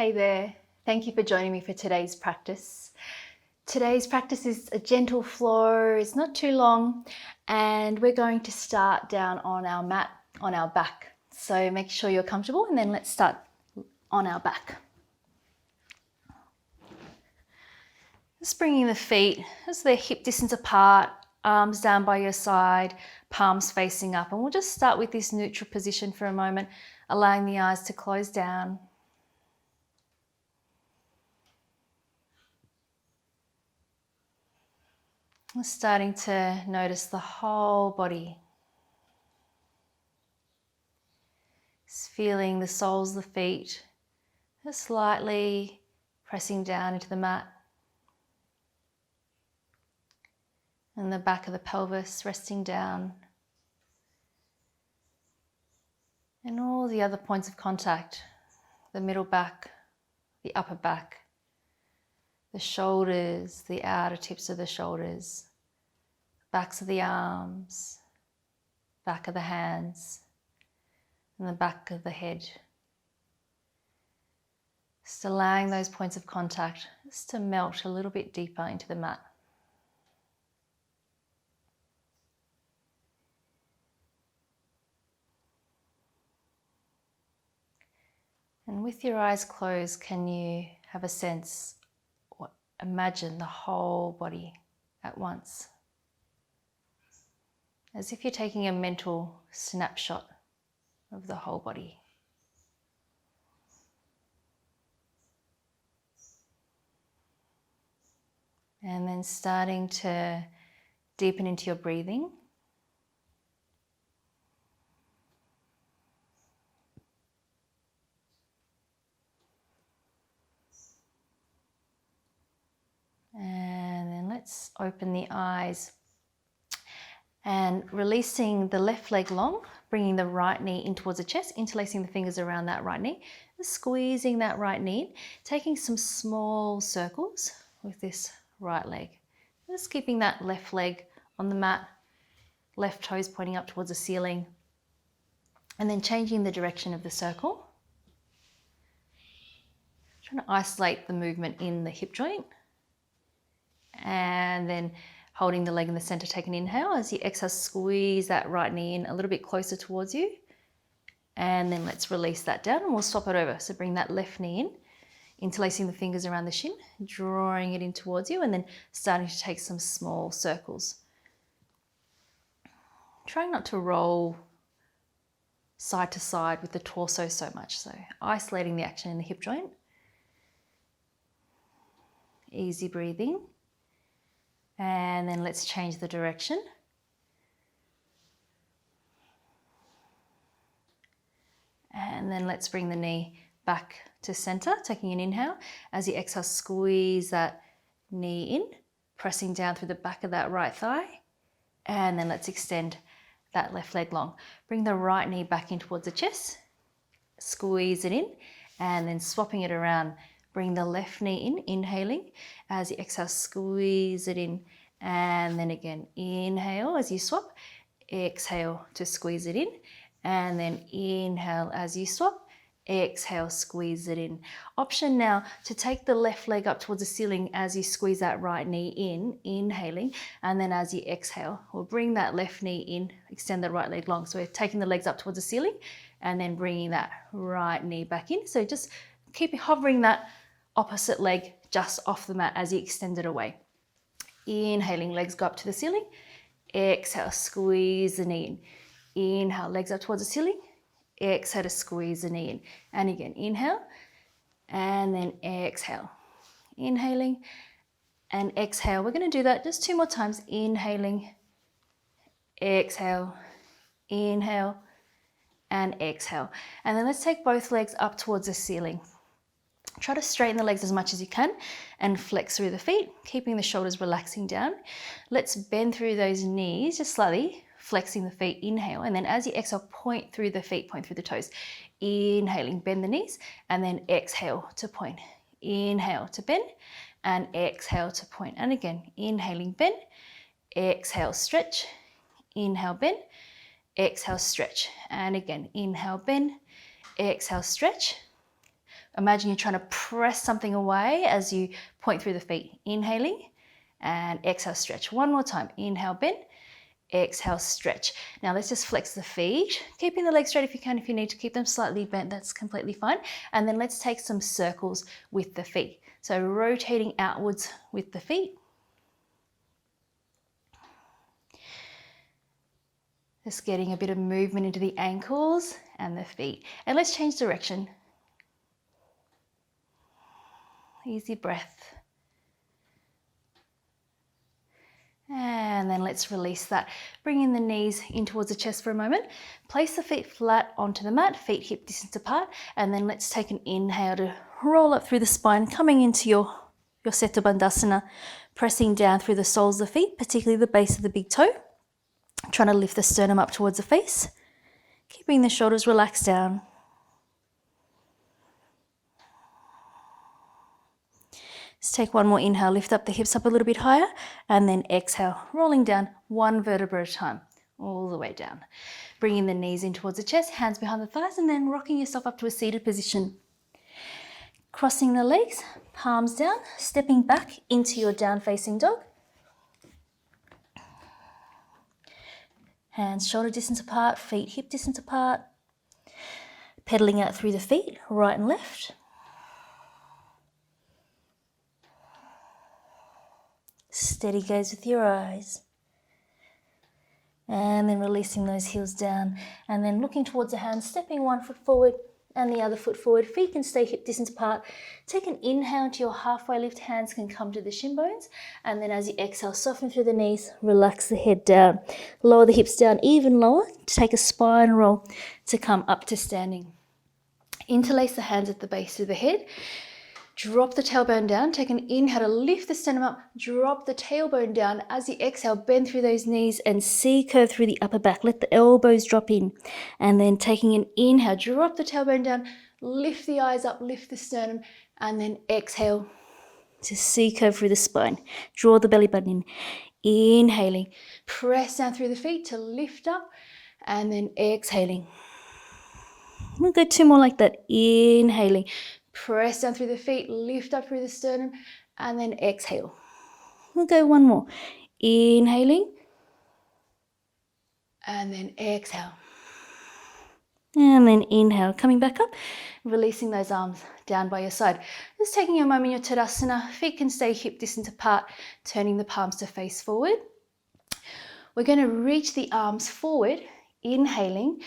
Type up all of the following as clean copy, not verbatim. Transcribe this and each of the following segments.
Hey there, thank you for joining me for today's practice. Today's practice is a gentle flow, it's not too long, and we're going to start down on our mat, on our back. So make sure you're comfortable and then let's start on our back. Just bringing the feet as they're hip distance apart, arms down by your side, palms facing up, and we'll just start with this neutral position for a moment, allowing the eyes to close down. We're starting to notice the whole body. Just feeling the soles of the feet just slightly pressing down into the mat. And the back of the pelvis resting down. And all the other points of contact, the middle back, the upper back, the shoulders, the outer tips of the shoulders, backs of the arms, back of the hands, and the back of the head. Just allowing those points of contact just to melt a little bit deeper into the mat. And with your eyes closed, can you have a sense, or imagine the whole body at once? As if you're taking a mental snapshot of the whole body. And then starting to deepen into your breathing. And then let's open the eyes and releasing the left leg long, bringing the right knee in towards the chest, interlacing the fingers around that right knee, squeezing that right knee in, taking some small circles with this right leg. Just keeping that left leg on the mat, left toes pointing up towards the ceiling, and then changing the direction of the circle. Trying to isolate the movement in the hip joint. And then holding the leg in the center, take an inhale. As you exhale, squeeze that right knee in a little bit closer towards you. And then let's release that down and we'll swap it over. So bring that left knee in, interlacing the fingers around the shin, drawing it in towards you, and then starting to take some small circles. Trying not to roll side to side with the torso so much. So isolating the action in the hip joint. Easy breathing. And then let's change the direction. And then let's bring the knee back to center, taking an inhale. As you exhale, squeeze that knee in, pressing down through the back of that right thigh. And then let's extend that left leg long. Bring the right knee back in towards the chest, squeeze it in, and then swapping it around. Bring the left knee in, inhaling. As you exhale, squeeze it in. And then again, inhale as you swap. Exhale to squeeze it in. And then inhale as you swap. Exhale, squeeze it in. Option now to take the left leg up towards the ceiling as you squeeze that right knee in, inhaling. And then as you exhale, we'll bring that left knee in, extend that right leg long. So we're taking the legs up towards the ceiling and then bringing that right knee back in. So just keep hovering that opposite leg just off the mat as you extend it away. Inhaling, legs go up to the ceiling. Exhale, squeeze the knee in. Inhale, legs up towards the ceiling. Exhale to squeeze the knee in. And again, inhale and then exhale. Inhaling and exhale. We're going to do that just 2 more times. Inhaling, exhale, inhale and exhale. And then let's take both legs up towards the ceiling. Try to straighten the legs as much as you can and flex through the feet, keeping the shoulders relaxing down. Let's bend through those knees just slightly, flexing the feet, inhale. And then as you exhale, point through the feet, point through the toes. Inhaling, bend the knees, and then exhale to point. Inhale to bend, and exhale to point. And again, inhaling, bend, exhale, stretch, inhale, bend, exhale, stretch. And again, inhale, bend, exhale, stretch. imagine you're trying to press something away as you point through the feet. Inhaling and exhale, stretch. One more time. Inhale, bend. Exhale, stretch. Now let's just flex the feet, keeping the legs straight if you can. If you need to keep them slightly bent, that's completely fine. And then let's take some circles with the feet. So rotating outwards with the feet. Just getting a bit of movement into the ankles and the feet. And let's change direction. Easy breath. And then let's release that. Bringing the knees in towards the chest for a moment. Place the feet flat onto the mat, feet hip distance apart. And then let's take an inhale to roll up through the spine, coming into your Setu Bandhasana, pressing down through the soles of the feet, particularly the base of the big toe. Trying to lift the sternum up towards the face, keeping the shoulders relaxed down. Let's take one more inhale, lift up the hips up a little bit higher, and then exhale, rolling down one vertebra at a time, all the way down. Bringing the knees in towards the chest, hands behind the thighs, and then rocking yourself up to a seated position. Crossing the legs, palms down, stepping back into your down-facing dog. Hands shoulder distance apart, feet hip distance apart. Pedaling out through the feet, right and left. Steady gaze with your eyes. And then releasing those heels down. And then looking towards the hands, stepping one foot forward and the other foot forward. Feet can stay hip distance apart. Take an inhale into your halfway lift. Hands can come to the shin bones. And then as you exhale, soften through the knees. Relax the head down. Lower the hips down even lower. Take a spine roll to come up to standing. Interlace the hands at the base of the head. Drop the tailbone down. Take an inhale to lift the sternum up. Drop the tailbone down. As you exhale, bend through those knees and C-curve through the upper back. Let the elbows drop in. And then taking an inhale, drop the tailbone down. Lift the eyes up, lift the sternum. And then exhale to C-curve through the spine. Draw the belly button in. Inhaling. Press down through the feet to lift up. And then exhaling. We'll go two more like that. Inhaling. Press down through the feet, lift up through the sternum, and then exhale. We'll go one more. Inhaling, and then exhale. And then inhale, coming back up, releasing those arms down by your side. Just taking a moment in your Tadasana, feet can stay hip distance apart, turning the palms to face forward. We're going to reach the arms forward, inhaling,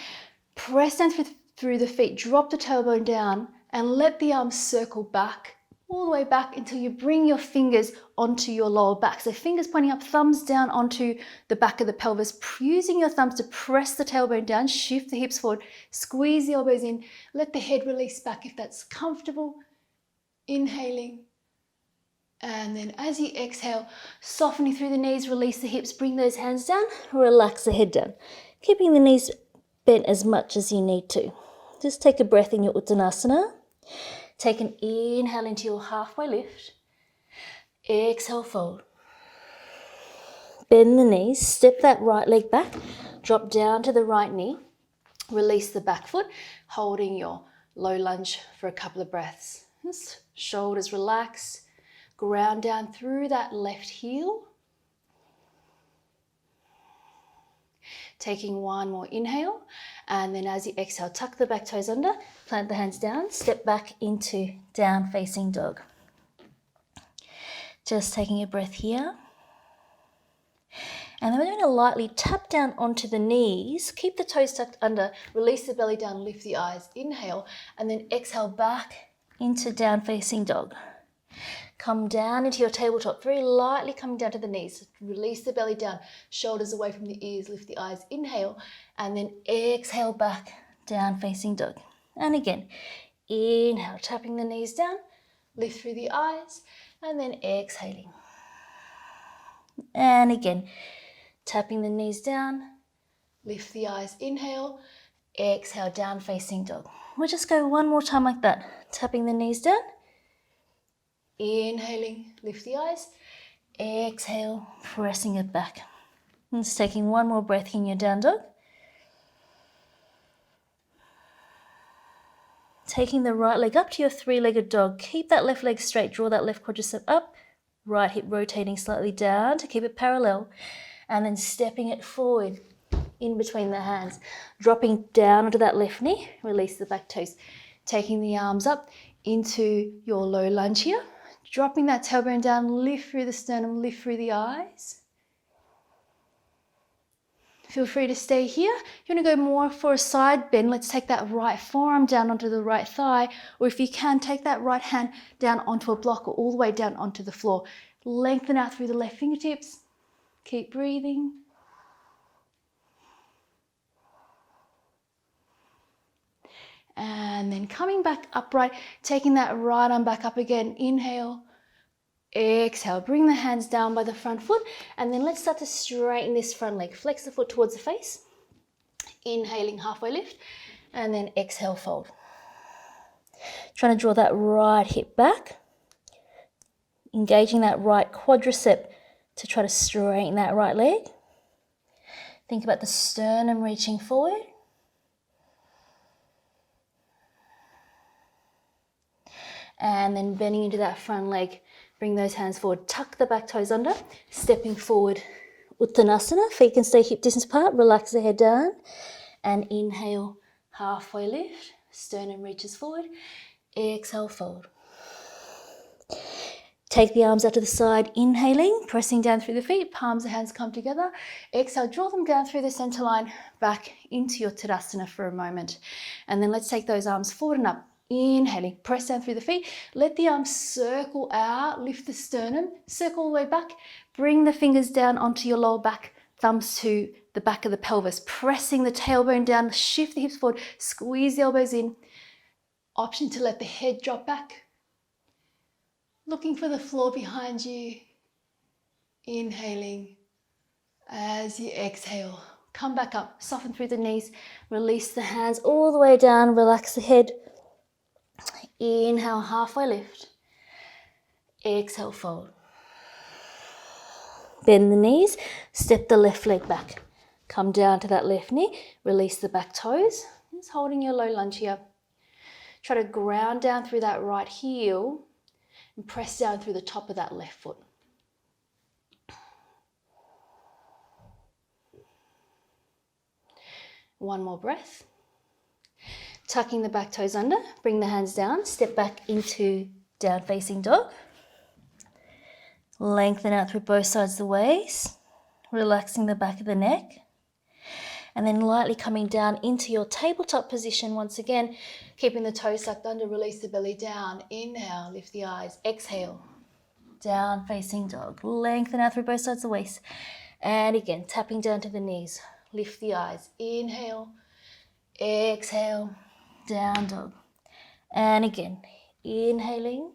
press down through the feet, drop the tailbone down, and let the arms circle back, all the way back until you bring your fingers onto your lower back. So fingers pointing up, thumbs down onto the back of the pelvis, using your thumbs to press the tailbone down, shift the hips forward, squeeze the elbows in, let the head release back if that's comfortable. Inhaling. And then as you exhale, softening through the knees, release the hips, bring those hands down, relax the head down, keeping the knees bent as much as you need to. Just take a breath in your Uttanasana. Take an inhale into your halfway lift. Exhale, fold. Bend the knees, step that right leg back, drop down to the right knee. Release the back foot, holding your low lunge for a couple of breaths. Just shoulders relax, ground down through that left heel. Taking one more inhale, and then as you exhale, tuck the back toes under, plant the hands down, step back into down facing dog. Just taking a breath here. And then we're going to lightly tap down onto the knees, keep the toes tucked under, release the belly down, lift the eyes, inhale, and then exhale back into down facing dog. Come down into your tabletop, very lightly coming down to the knees. Release the belly down, shoulders away from the ears, lift the eyes, inhale, and then exhale back, down facing dog. And again, inhale, tapping the knees down, lift through the eyes, and then exhaling. And again, tapping the knees down, lift the eyes, inhale, exhale, down facing dog. We'll just go one more time like that, tapping the knees down, inhaling, lift the eyes, exhale, pressing it back. And just taking one more breath in your down dog. taking the right leg up to your three-legged dog. Keep that left leg straight, draw that left quadricep up, right hip rotating slightly down to keep it parallel, and then stepping it forward in between the hands, dropping down onto that left knee, release the back toes, taking the arms up into your low lunge here, dropping that tailbone down, lift through the sternum, lift through the eyes. Feel free to stay here. If you want to go more for a side bend, let's take that right forearm down onto the right thigh, or if you can, take that right hand down onto a block or all the way down onto the floor. Lengthen out through the left fingertips. Keep breathing. And then coming back upright, taking that right arm back up again. Inhale. Exhale, bring the hands down by the front foot, and then let's start to straighten this front leg. Flex the foot towards the face. Inhaling, halfway lift, and then exhale, fold. Trying to draw that right hip back. Engaging that right quadricep to try to straighten that right leg. Think about the sternum reaching forward. And then bending into that front leg. Bring those hands forward, tuck the back toes under, stepping forward, Uttanasana, feet can stay hip distance apart, relax the head down, and inhale, halfway lift, sternum reaches forward, exhale, fold. Take the arms out to the side, inhaling, pressing down through the feet, palms of hands come together, exhale, draw them down through the center line, back into your Tadasana for a moment, and then let's take those arms forward and up. Inhaling, press down through the feet, let the arms circle out, lift the sternum, circle all the way back, bring the fingers down onto your lower back, thumbs to the back of the pelvis, pressing the tailbone down, shift the hips forward, squeeze the elbows in. Option to let the head drop back. Looking for the floor behind you. Inhaling as you exhale. Come back up, soften through the knees, release the hands all the way down, relax the head. Inhale, halfway lift. Exhale, fold. Bend the knees, step the left leg back. Come down to that left knee, release the back toes. Just holding your low lunge here. Try to ground down through that right heel and press down through the top of that left foot. One more breath. Tucking the back toes under, bring the hands down, step back into down facing dog. Lengthen out through both sides of the waist, relaxing the back of the neck. And then lightly coming down into your tabletop position once again, keeping the toes sucked under, release the belly down. Inhale, lift the eyes, exhale. Down facing dog, lengthen out through both sides of the waist. And again, tapping down to the knees, lift the eyes. Inhale, exhale. Down dog. And again, inhaling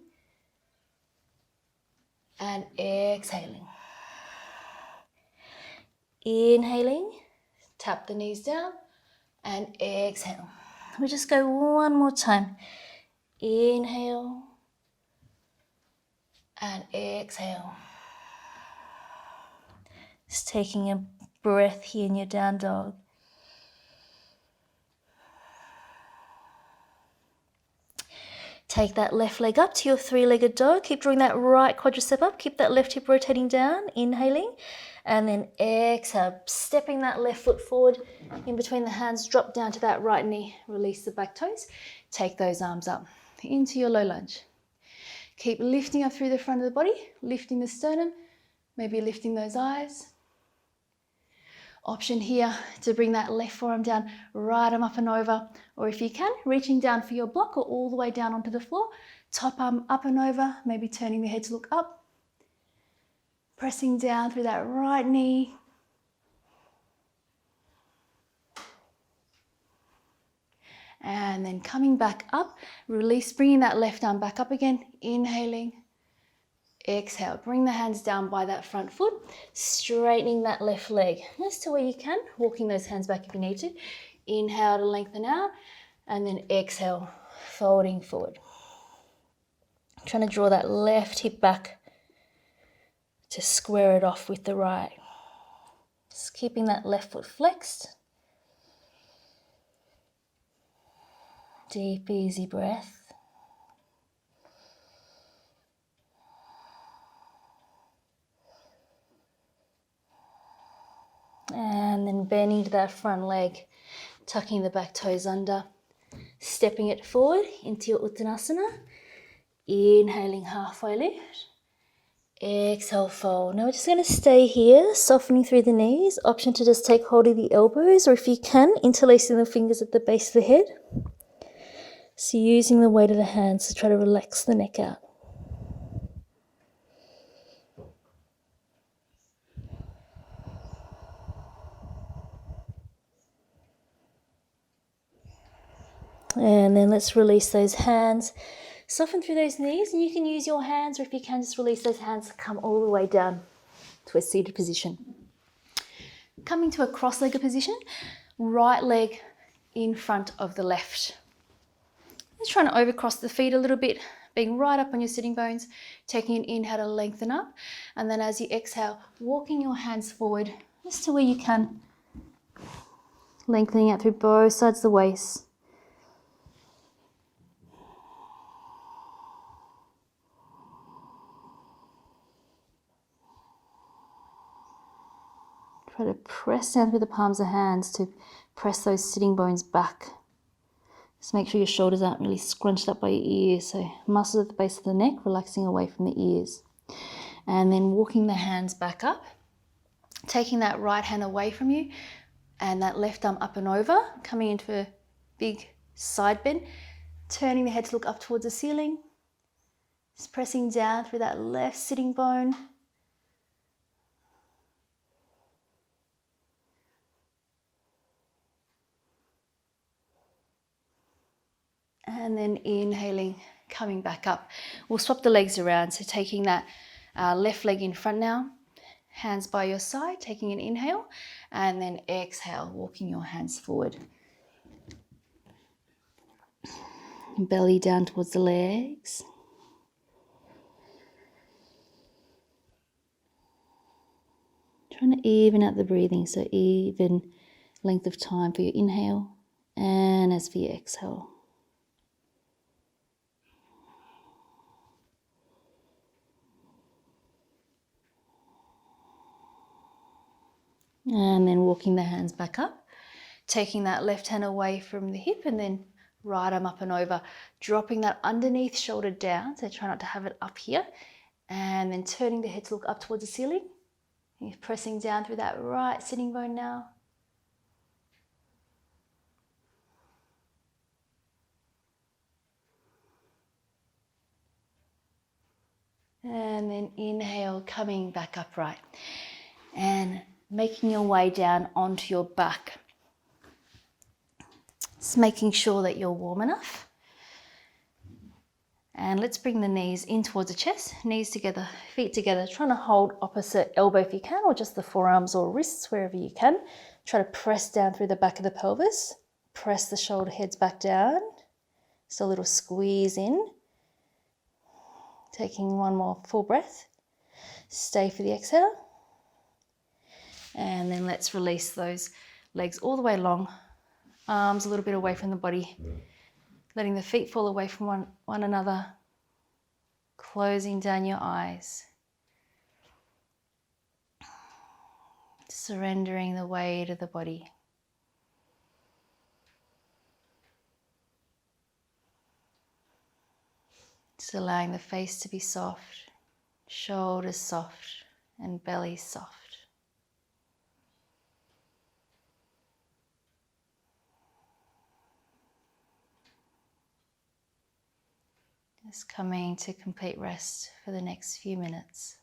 and exhaling. Inhaling, tap the knees down and exhale. We just go one more time. Inhale and exhale. Just taking a breath here in your down dog. Take that left leg up to your three-legged dog. Keep drawing that right quadricep up. Keep that left hip rotating down. Inhaling. And then exhale. Stepping that left foot forward in between the hands. Drop down to that right knee. Release the back toes. Take those arms up into your low lunge. Keep lifting up through the front of the body. Lifting the sternum. Maybe lifting those eyes. Option here to bring that left forearm down, right arm up and over, or if you can, reaching down for your block or all the way down onto the floor, top arm up and over, maybe turning the head to look up, pressing down through that right knee. And then coming back up, release, bringing that left arm back up again, inhaling. Exhale, bring the hands down by that front foot, straightening that left leg just to where you can, walking those hands back if you need to. Inhale to lengthen out, and then exhale, folding forward. Trying to draw that left hip back to square it off with the right. Just keeping that left foot flexed. Deep, easy breath. And then bending to that front leg, tucking the back toes under, stepping it forward into your Uttanasana. Inhaling, halfway lift. Exhale, fold. Now we're just going to stay here, softening through the knees. Option to just take hold of the elbows, or if you can, interlacing the fingers at the base of the head. So using the weight of the hands to try to relax the neck out. And then let's release those hands. Soften through those knees, and you can use your hands, or if you can, just release those hands to come all the way down to a seated position. Coming to a cross-legged position, right leg in front of the left. Just trying to overcross the feet a little bit, being right up on your sitting bones, taking an inhale to lengthen up, and then as you exhale, walking your hands forward just to where you can, lengthening out through both sides of the waist. Try to press down through the palms of the hands to press those sitting bones back. Just make sure your shoulders aren't really scrunched up by your ears. So muscles at the base of the neck relaxing away from the ears. And then walking the hands back up, taking that right hand away from you and that left arm up and over, coming into a big side bend, turning the head to look up towards the ceiling, just pressing down through that left sitting bone. And then inhaling, coming back up. We'll swap the legs around. So taking that left leg in front now, hands by your side, taking an inhale, and then exhale, walking your hands forward. Belly down towards the legs. Trying to even out the breathing, so even length of time for your inhale and as for your exhale. And then walking the hands back up, taking that left hand away from the hip and then right arm up and over, dropping that underneath shoulder down, so try not to have it up here, and then turning the head to look up towards the ceiling. You're pressing down through that right sitting bone now. And then inhale, coming back upright and making your way down onto your back. Just making sure that you're warm enough. And let's bring the knees in towards the chest, knees together, feet together, trying to hold opposite elbow if you can, or just the forearms or wrists, wherever you can. Try to press down through the back of the pelvis, press the shoulder heads back down. Just a little squeeze in. Taking one more full breath. Stay for the exhale. And then let's release those legs all the way long, arms a little bit away from the body. Letting the feet fall away from one another, closing down your eyes. Surrendering the weight of the body. Just allowing the face to be soft, shoulders soft, and belly soft. Just coming to complete rest for the next few minutes.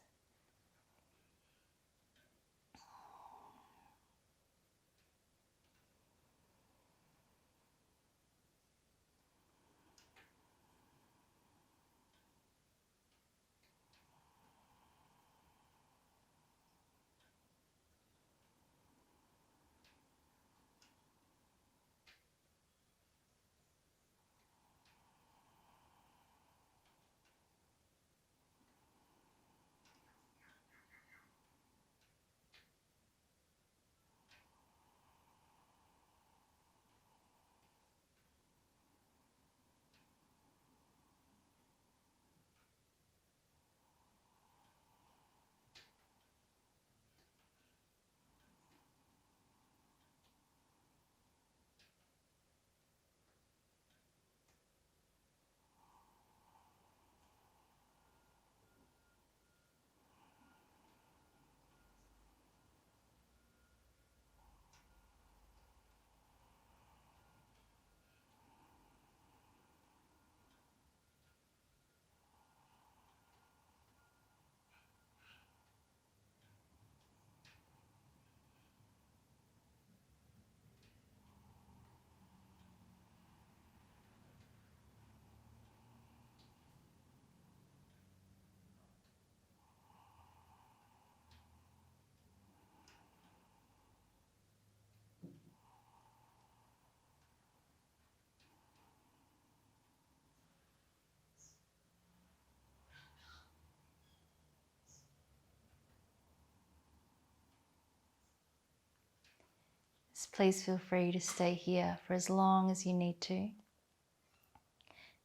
please feel free to stay here for as long as you need to.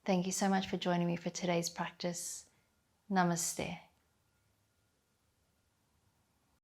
Thank you so much for joining me for today's practice. Namaste.